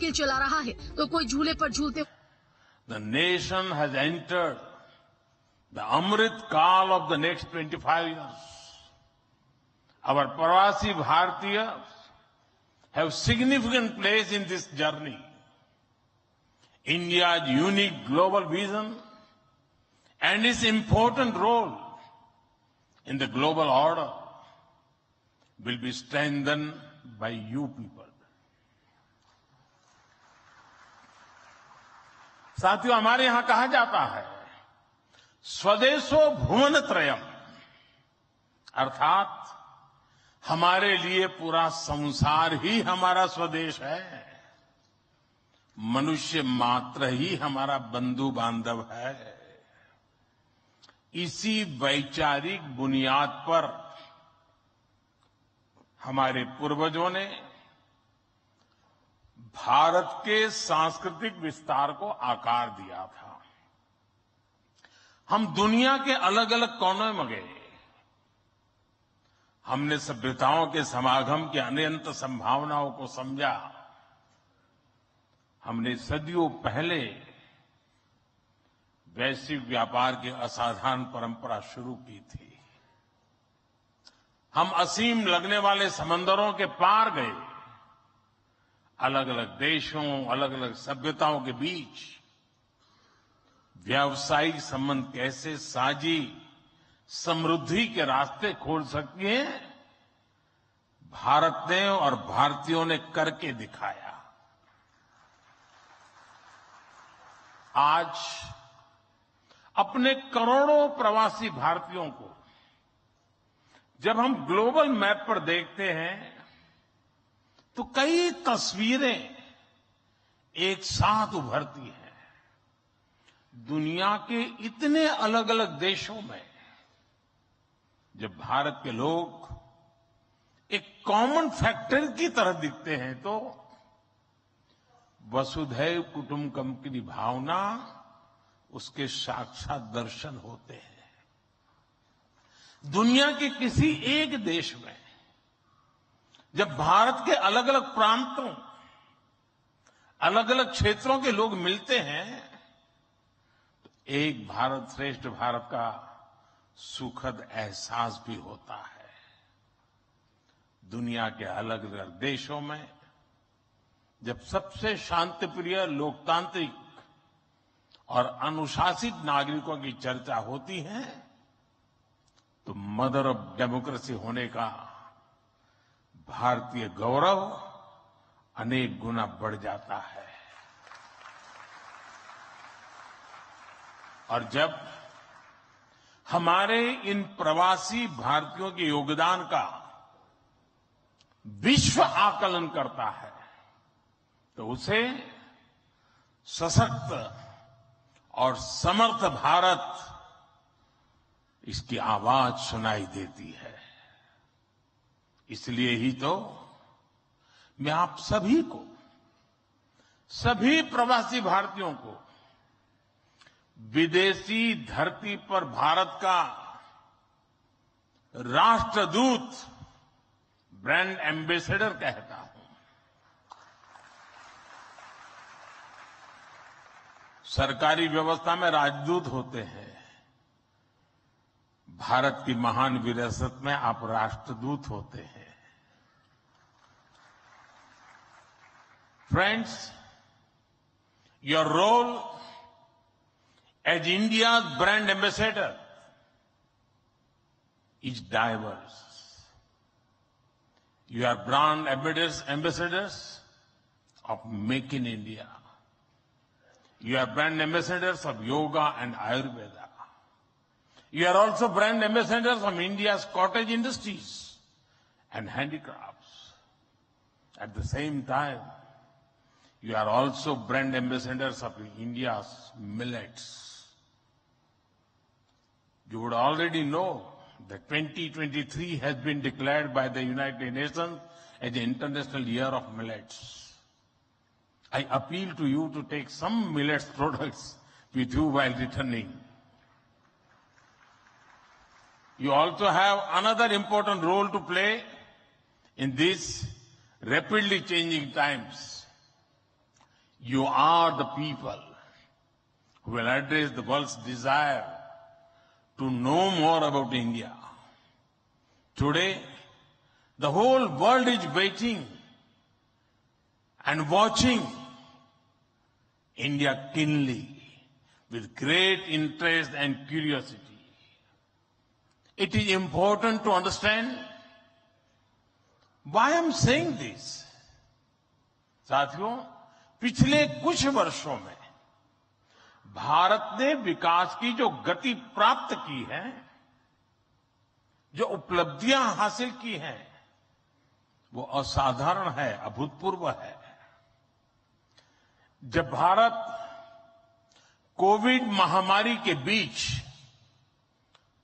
के चला रहा है तो कोई झूले पर झूलते। The nation has entered the Amrit Kaal of the next 25 years. Our Pravasi Bhartiyas have significant place in this journey. India's unique global vision and its important role in the global order will be strengthened by you people. साथियों, हमारे यहां कहा जाता है स्वदेशो भुवन त्रयम, अर्थात हमारे लिए पूरा संसार ही हमारा स्वदेश है। मनुष्य मात्र ही हमारा बंधु बांधव है। इसी वैचारिक बुनियाद पर हमारे पूर्वजों ने भारत के सांस्कृतिक विस्तार को आकार दिया था। हम दुनिया के अलग अलग कोनों में गए। हमने सभ्यताओं के समागम की अनंत संभावनाओं को समझा। हमने सदियों पहले वैश्विक व्यापार की असाधारण परंपरा शुरू की थी। हम असीम लगने वाले समंदरों के पार गए। अलग अलग देशों, अलग अलग सभ्यताओं के बीच व्यावसायिक संबंध कैसे साझी समृद्धि के रास्ते खोल सकती हैं, भारत ने और भारतीयों ने करके दिखाया। आज अपने करोड़ों प्रवासी भारतीयों को जब हम ग्लोबल मैप पर देखते हैं तो कई तस्वीरें एक साथ उभरती हैं। दुनिया के इतने अलग अलग देशों में जब भारत के लोग एक कॉमन फैक्टर की तरह दिखते हैं तो वसुधैव कुटुंबकम की भावना उसके साक्षात दर्शन होते हैं। दुनिया के किसी एक देश में जब भारत के अलग अलग प्रांतों, अलग अलग क्षेत्रों के लोग मिलते हैं तो एक भारत श्रेष्ठ भारत का सुखद एहसास भी होता है। दुनिया के अलग अलग देशों में जब सबसे शांतिप्रिय, लोकतांत्रिक और अनुशासित नागरिकों की चर्चा होती है तो मदर ऑफ डेमोक्रेसी होने का भारतीय गौरव अनेक गुना बढ़ जाता है। और जब हमारे इन प्रवासी भारतीयों के योगदान का विश्व आकलन करता है तो उसे सशक्त और समर्थ भारत, इसकी आवाज सुनाई देती है। इसलिए ही तो मैं आप सभी को, सभी प्रवासी भारतीयों को विदेशी धरती पर भारत का राष्ट्रदूत, ब्रांड एम्बेसडर कहता हूं। सरकारी व्यवस्था में राजदूत होते हैं। भारत की महान विरासत में आप राष्ट्रदूत होते हैं। Friends, your role as India's brand ambassador is diverse. You are brand ambassadors of Make in India. You are brand ambassadors of yoga and Ayurveda. You are also brand ambassadors of India's cottage industries and handicrafts. At the same time, you are also brand ambassadors of India's millets. You would already know that 2023 has been declared by the United Nations as the International Year of Millets. I appeal to you to take some millets products with you while returning. You also have another important role to play in these rapidly changing times. You are the people who will address the world's desire to know more about India. Today, the whole world is waiting and watching India keenly with great interest and curiosity. It is important to understand why I'm saying this. साथियों, पिछले कुछ वर्षों में भारत ने विकास की जो गति प्राप्त की है, जो उपलब्धियां हासिल की हैं, वो असाधारण है, अभूतपूर्व है। जब भारत कोविड महामारी के बीच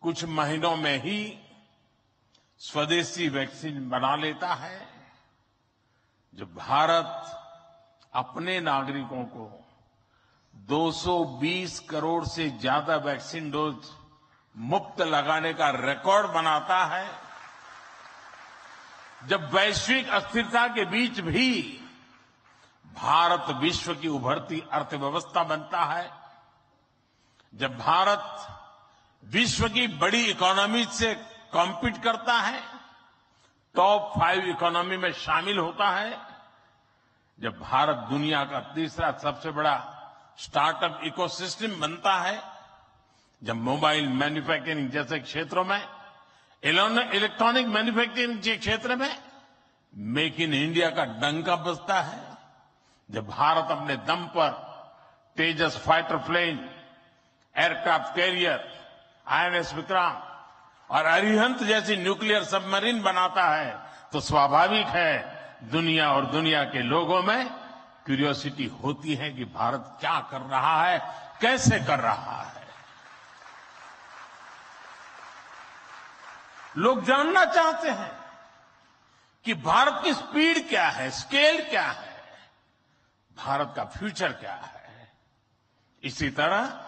कुछ महीनों में ही स्वदेशी वैक्सीन बना लेता है, जब भारत अपने नागरिकों को 220 करोड़ से ज्यादा वैक्सीन डोज मुफ्त लगाने का रिकॉर्ड बनाता है, जब वैश्विक अस्थिरता के बीच भी भारत विश्व की उभरती अर्थव्यवस्था बनता है, जब भारत विश्व की बड़ी इकोनॉमी से कॉम्पीट करता है, टॉप 5 इकोनॉमी में शामिल होता है, जब भारत दुनिया का तीसरा सबसे बड़ा स्टार्टअप इकोसिस्टम बनता है, जब मोबाइल मैन्युफैक्चरिंग जैसे क्षेत्रों में, इलेक्ट्रॉनिक मैन्युफैक्चरिंग के क्षेत्र में मेक इन इंडिया का डंका बजता है, जब भारत अपने दम पर Tejas fighter plane, aircraft carrier, INS Vikrant और अरिहंत जैसी न्यूक्लियर सबमरीन बनाता है, तो स्वाभाविक है दुनिया और दुनिया के लोगों में क्यूरियोसिटी होती है कि भारत क्या कर रहा है, कैसे कर रहा है। लोग जानना चाहते हैं कि भारत की स्पीड क्या है, स्केल क्या है, भारत का फ्यूचर क्या है। इसी तरह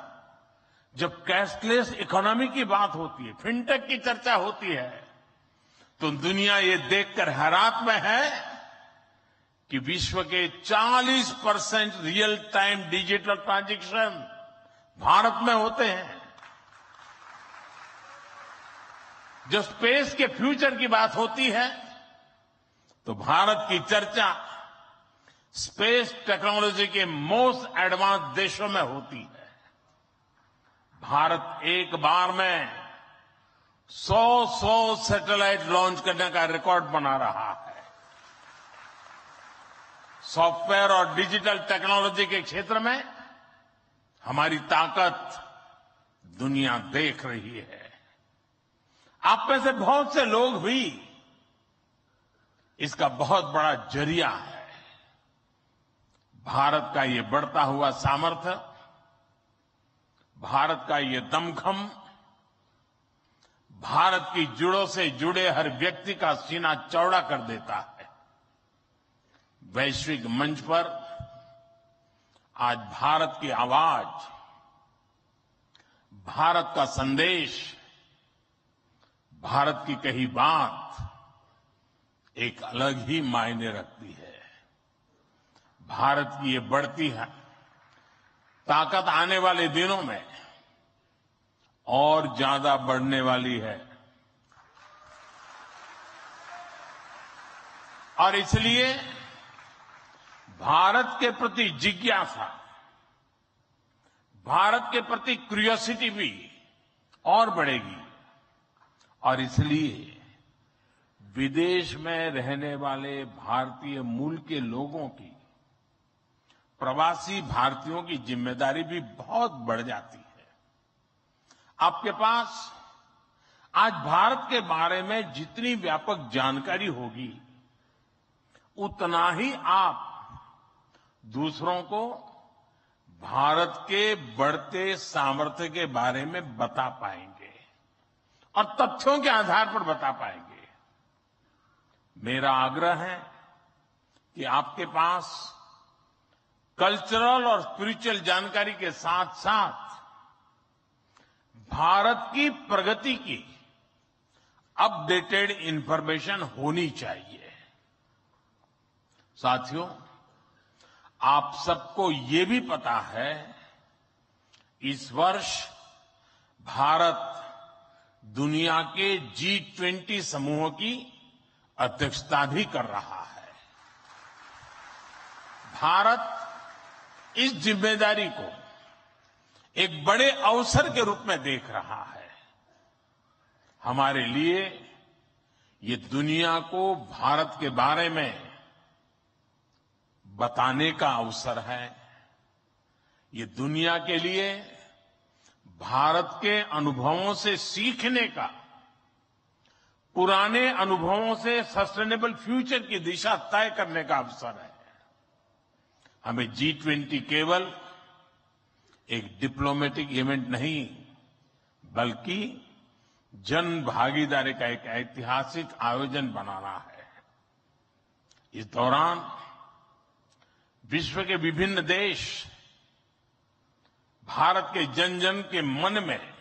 जब कैशलेस इकोनॉमी की बात होती है, फिनटेक की चर्चा होती है, तो दुनिया ये देखकर हैरात में है कि विश्व के 40% real time digital transaction Bharat में होते हैं। जब स्पेस के फ्यूचर की बात होती है, तो भारत की चर्चा स्पेस टेक्नोलॉजी के मोस्ट एडवांस देशों में होती है। भारत एक बार में 100 सैटेलाइट लॉन्च करने का रिकॉर्ड बना रहा है। सॉफ्टवेयर और डिजिटल टेक्नोलॉजी के क्षेत्र में हमारी ताकत दुनिया देख रही है। आप में से बहुत से लोग भी इसका बहुत बड़ा जरिया है। भारत का ये बढ़ता हुआ सामर्थ्य, भारत का ये दमखम, भारत की जड़ों से जुड़े हर व्यक्ति का सीना चौड़ा कर देता है। वैश्विक मंच पर आज भारत की आवाज, भारत का संदेश, भारत की कही बात एक अलग ही मायने रखती है। भारत की ये बढ़ती है ताकत आने वाले दिनों में और ज्यादा बढ़ने वाली है, और इसलिए भारत के प्रति जिज्ञासा, भारत के प्रति क्यूरियोसिटी भी और बढ़ेगी। और इसलिए विदेश में रहने वाले भारतीय मूल के लोगों की, प्रवासी भारतीयों की जिम्मेदारी भी बहुत बढ़ जाती है। आपके पास आज भारत के बारे में जितनी व्यापक जानकारी होगी, उतना ही आप दूसरों को भारत के बढ़ते सामर्थ्य के बारे में बता पाएंगे और तथ्यों के आधार पर बता पाएंगे। मेरा आग्रह है कि आपके पास कल्चरल और स्पिरिचुअल जानकारी के साथ साथ भारत की प्रगति की अपडेटेड इंफॉर्मेशन होनी चाहिए। साथियों, आप सबको ये भी पता है, इस वर्ष भारत दुनिया के G20 समूह की अध्यक्षता भी कर रहा है। भारत इस जिम्मेदारी को एक बड़े अवसर के रूप में देख रहा है। हमारे लिए ये दुनिया को भारत के बारे में बताने का अवसर है। ये दुनिया के लिए भारत के अनुभवों से सीखने का, पुराने अनुभवों से सस्टेनेबल फ्यूचर की दिशा तय करने का अवसर है। हमें G20 केवल एक डिप्लोमेटिक इवेंट नहीं, बल्कि जन भागीदारी का एक ऐतिहासिक आयोजन बनाना है। इस दौरान विश्व के विभिन्न देश भारत के जन जन के मन में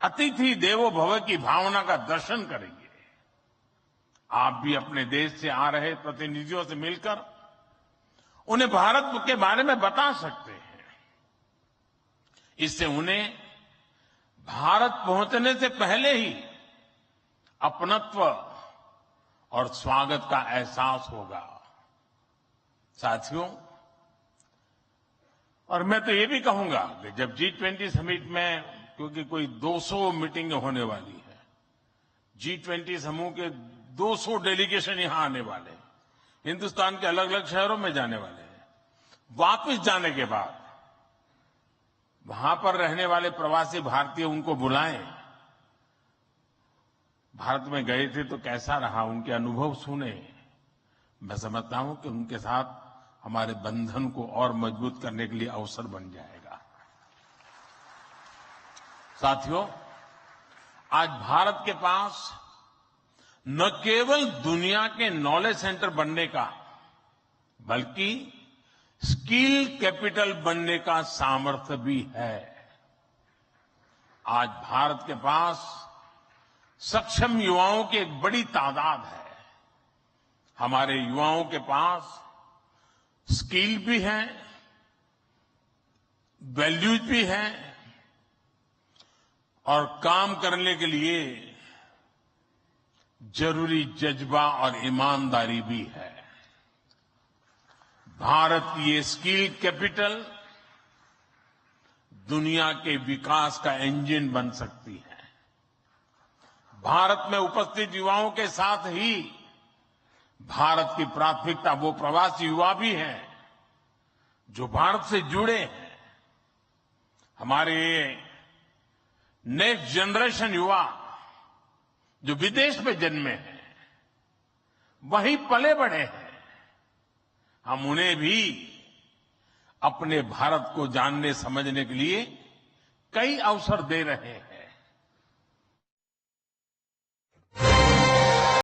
अतिथि देवो भव की भावना का दर्शन करेंगे। आप भी अपने देश से आ रहे प्रतिनिधियों से मिलकर उन्हें भारत के बारे में बता सकते हैं। इससे उन्हें भारत पहुंचने से पहले ही अपनत्व और स्वागत का एहसास होगा। साथियों, और मैं तो ये भी कहूंगा कि जब G20 समिट में, क्योंकि कोई 200 मीटिंगें होने वाली है, G20 समूह के 200 डेलीगेशन यहां आने वाले हैं, हिंदुस्तान के अलग अलग शहरों में जाने वाले हैं। वापस जाने के बाद वहां पर रहने वाले प्रवासी भारतीय उनको बुलाएं, भारत में गए थे तो कैसा रहा, उनके अनुभव सुने। मैं समझता हूं कि उनके साथ हमारे बंधन को और मजबूत करने के लिए अवसर बन जाएगा। साथियों, आज भारत के पास न केवल दुनिया के नॉलेज सेंटर बनने का, बल्कि स्किल कैपिटल बनने का सामर्थ्य भी है। आज भारत के पास सक्षम युवाओं की एक बड़ी तादाद है। हमारे युवाओं के पास स्किल भी है, वैल्यूज भी है और काम करने के लिए जरूरी जज्बा और ईमानदारी भी है। भारत की ये स्किल कैपिटल दुनिया के विकास का इंजन बन सकती है। भारत में उपस्थित युवाओं के साथ ही भारत की प्राथमिकता वो प्रवासी युवा भी हैं जो भारत से जुड़े हैं। हमारे नेक्स्ट जनरेशन युवा जो विदेश में जन्मे हैं, वहीं पले बड़े हैं, हम उन्हें भी अपने भारत को जानने समझने के लिए कई अवसर दे रहे हैं।